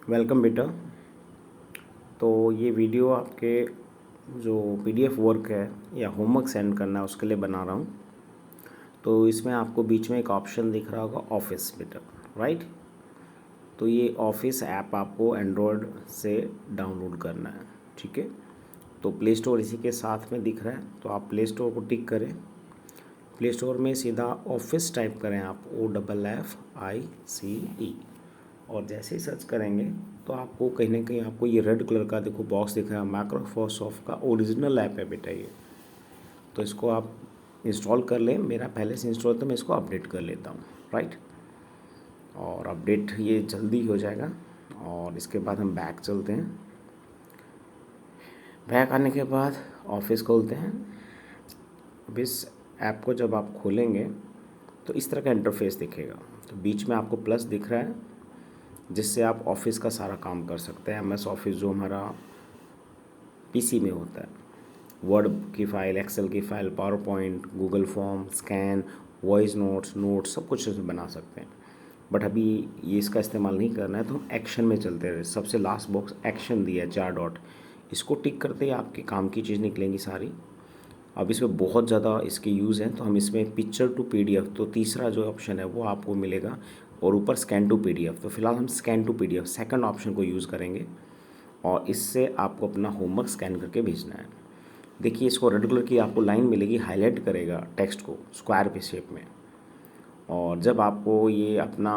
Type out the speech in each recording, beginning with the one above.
Welcome बेटा। तो ये वीडियो आपके जो पीडीएफ वर्क है या होमवर्क सेंड करना है उसके लिए बना रहा हूँ। तो इसमें आपको बीच में एक ऑप्शन दिख रहा होगा ऑफिस बेटा, राइट। तो ये ऑफिस ऐप आपको एंड्रॉयड से डाउनलोड करना है, ठीक है। तो प्ले स्टोर इसी के साथ में दिख रहा है, तो आप प्ले स्टोर को टिक करें। प्ले स्टोर में सीधा ऑफिस टाइप करें आप, OFFICE, और जैसे ही सर्च करेंगे तो आपको कहीं ना कहीं आपको ये रेड कलर का देखो बॉक्स दिख रहा है, माइक्रोसॉफ्ट का ओरिजिनल ऐप है बेटा ये। तो इसको आप इंस्टॉल कर लें। मेरा पहले से इंस्टॉल तो मैं इसको अपडेट कर लेता हूँ, राइट। और अपडेट ये जल्दी हो जाएगा। और इसके बाद हम बैक चलते हैं। बैक आने के बाद ऑफिस खोलते हैं। अब इस ऐप को जब आप खोलेंगे तो इस तरह का इंटरफेस दिखेगा। तो बीच में आपको प्लस दिख रहा है, जिससे आप ऑफिस का सारा काम कर सकते हैं। MS ऑफिस जो हमारा PC में होता है, वर्ड की फ़ाइल, एक्सेल की file, power point, Google form, scan, voice notes सब कुछ इसमें बना सकते हैं। बट अभी ये इसका इस्तेमाल नहीं करना है, तो हम एक्शन में चलते रहे। सबसे लास्ट बॉक्स एक्शन दिया है 4 डॉट, इसको टिक करते ही आपके काम की चीज़ निकलेंगी सारी। अब इसमें बहुत ज़्यादा इसके यूज़ हैं, तो हम इसमें पिक्चर टू PDF, तो तीसरा जो ऑप्शन है वो आपको मिलेगा, और ऊपर स्कैन टू PDF। तो फिलहाल हम scan to PDF second option को यूज़ करेंगे, और इससे आपको अपना होमवर्क स्कैन करके भेजना है। देखिए, इसको रेड कलर की आपको लाइन मिलेगी, हाईलाइट करेगा टेक्स्ट को स्क्वायर पे शेप में। और जब आपको ये अपना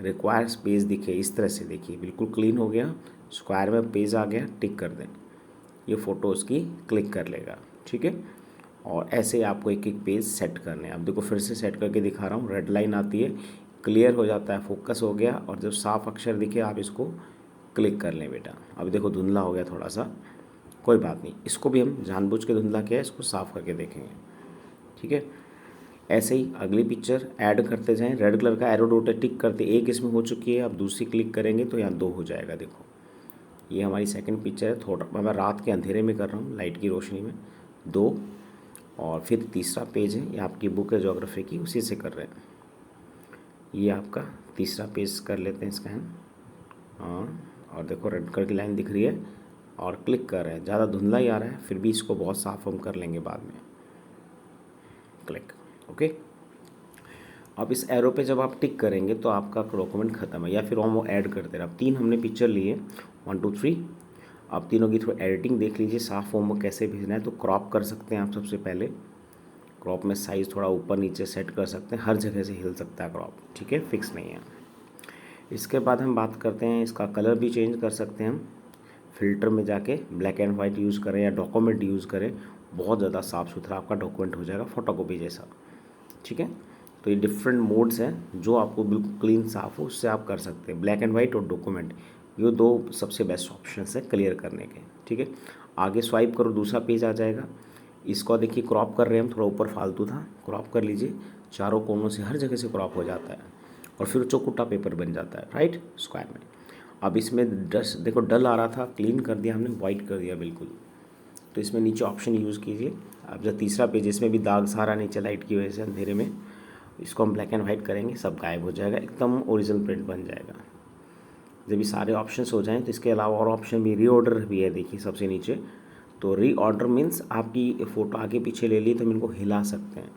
रिक्वायर्स पेज दिखे इस तरह से, देखिए बिल्कुल क्लीन हो गया, स्क्वायर में पेज आ गया, टिक कर दें। ये फ़ोटो उसकी क्लिक कर लेगा, ठीक है। और ऐसे ही आपको एक एक पेज सेट करने हैं। अब देखो फिर से सेट करके दिखा रहा हूँ, रेड लाइन आती है, क्लियर हो जाता है, फोकस हो गया, और जब साफ अक्षर दिखे आप इसको क्लिक कर लें बेटा। अब देखो धुंधला हो गया थोड़ा सा, कोई बात नहीं, इसको भी हम जानबूझ के धुंधला किया है, इसको साफ़ करके देखेंगे, ठीक है। ऐसे ही अगली पिक्चर ऐड करते जाएं। रेड कलर का एरो डॉट है, टिक करते, एक इसमें हो चुकी है, अब दूसरी क्लिक करेंगे तो यहाँ 2 हो जाएगा। देखो ये हमारी सेकंड पिक्चर है, थोड़ा मैं रात के अंधेरे में कर रहा हूँ, लाइट की रोशनी में 2। और फिर तीसरा पेज है, ये आपकी बुक है ज्योग्राफी की, उसी से कर रहे हैं। ये आपका तीसरा पेज कर लेते हैं स्कैन। हाँ, और देखो रेड कलर की लाइन दिख रही है और क्लिक कर रहे हैं। ज़्यादा धुंधला ही आ रहा है, फिर भी इसको बहुत साफ हम कर लेंगे बाद में। Click, okay. अब इस एरो पे जब आप टिक करेंगे तो आपका डॉक्यूमेंट ख़त्म है, या फिर हम वो ऐड करते रहे। अब 3 हमने पिक्चर लिए, 1 2 3। अब तीनों की थोड़ी एडिटिंग देख लीजिए, साफ फॉर्म में कैसे भेजना है। तो क्रॉप कर सकते हैं आप सबसे पहले। क्रॉप में साइज़ थोड़ा ऊपर नीचे सेट कर सकते हैं, हर जगह से हिल सकता है क्रॉप, ठीक है, फिक्स नहीं है। इसके बाद हम बात करते हैं, इसका कलर भी चेंज कर सकते हैं हम। फ़िल्टर में जाके ब्लैक एंड वाइट यूज़ करें या डॉक्यूमेंट यूज़ करें, बहुत ज़्यादा साफ़ सुथरा आपका डॉक्यूमेंट हो जाएगा, फ़ोटोकॉपी जैसा, ठीक है। तो ये डिफरेंट मोड्स हैं, जो आपको बिल्कुल क्लीन साफ़ हो उससे आप कर सकते हैं। ब्लैक एंड वाइट और डॉक्यूमेंट, ये 2 सबसे बेस्ट ऑप्शन है क्लियर करने के, ठीक है। आगे स्वाइप करो, दूसरा पेज आ जाएगा। इसको देखिए क्रॉप कर रहे हैं हम, थोड़ा ऊपर फालतू था, क्रॉप कर लीजिए, चारों कोनों से हर जगह से क्रॉप हो जाता है, और फिर चौकुटा पेपर बन जाता है, राइट, स्क्वायर में। अब इसमें डस्ट देखो, डल आ रहा था, क्लीन कर दिया हमने, वाइट कर दिया बिल्कुल। तो इसमें नीचे ऑप्शन यूज़ कीजिए। अब जो तीसरा पेज, इसमें भी दाग सारा नीचे लाइट की वजह से अंधेरे में, इसको हम ब्लैक एंड वाइट करेंगे, सब गायब हो जाएगा, एकदम ओरिजिनल प्रिंट बन जाएगा। जब ये सारे ऑप्शंस हो जाएं तो इसके अलावा और ऑप्शन भी, रीऑर्डर भी है, देखिए सबसे नीचे। तो रीऑर्डर मीन्स आपकी फ़ोटो आगे पीछे ले ली तो हम इनको हिला सकते हैं,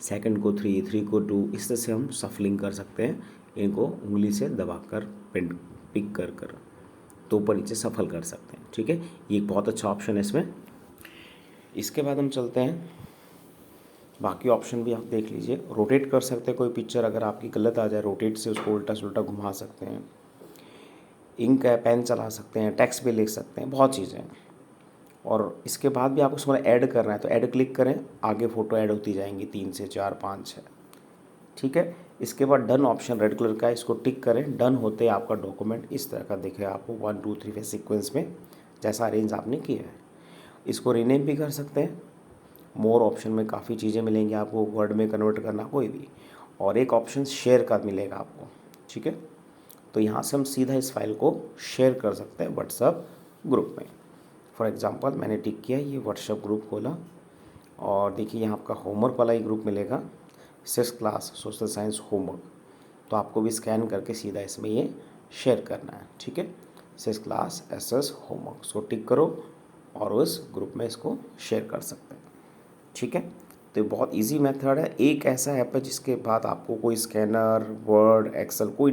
सेकंड को 3, 3 को 2, इस तरह से हम सफलिंग कर सकते हैं, इनको उंगली से दबाकर पिन पिक कर कर तो ऊपर नीचे सफल कर सकते हैं, ठीक है। ये एक बहुत अच्छा ऑप्शन है इसमें। इसके बाद हम चलते हैं, बाकी ऑप्शन भी आप देख लीजिए। रोटेट कर सकते हैं, कोई पिक्चर अगर आपकी गलत आ जाए, रोटेट से उसको उल्टा सुल्टा घुमा सकते हैं। इंक है, पेन चला सकते हैं, टेक्स्ट भी लिख सकते हैं, बहुत चीज़ें हैं। और इसके बाद भी आपको उसमें ऐड करना है तो ऐड क्लिक करें, आगे फ़ोटो ऐड होती जाएंगी, 3 से 4 5 6, ठीक है। इसके बाद डन ऑप्शन रेड कलर का है, इसको टिक करें। डन होते आपका डॉक्यूमेंट इस तरह का दिखे आपको, 1 2 3 5 सीक्वेंस में, जैसा अरेंज आपने किया है। इसको रीनेम भी कर सकते हैं। मोर ऑप्शन में काफ़ी चीज़ें मिलेंगी आपको, वर्ड में कन्वर्ट करना कोई भी, और एक ऑप्शन शेयर का मिलेगा आपको, ठीक है। तो यहाँ से हम सीधा इस फाइल को शेयर कर सकते हैं व्हाट्सएप ग्रुप में। फॉर एग्ज़ाम्पल मैंने टिक किया, ये व्हाट्सएप ग्रुप खोला, और देखिए यहाँ आपका होमवर्क वाला ही ग्रुप मिलेगा, 6th class social science homework. तो आपको भी स्कैन करके सीधा इसमें ये शेयर करना है, ठीक है। सिक्स क्लास एसएस होमवर्क, उसको टिक करो और उस ग्रुप में इसको शेयर कर सकते हैं। ठीक है, तो ये बहुत इजी मेथड है। एक ऐसा ऐप है जिसके बाद आपको कोई स्कैनर, वर्ड, एक्सेल कोई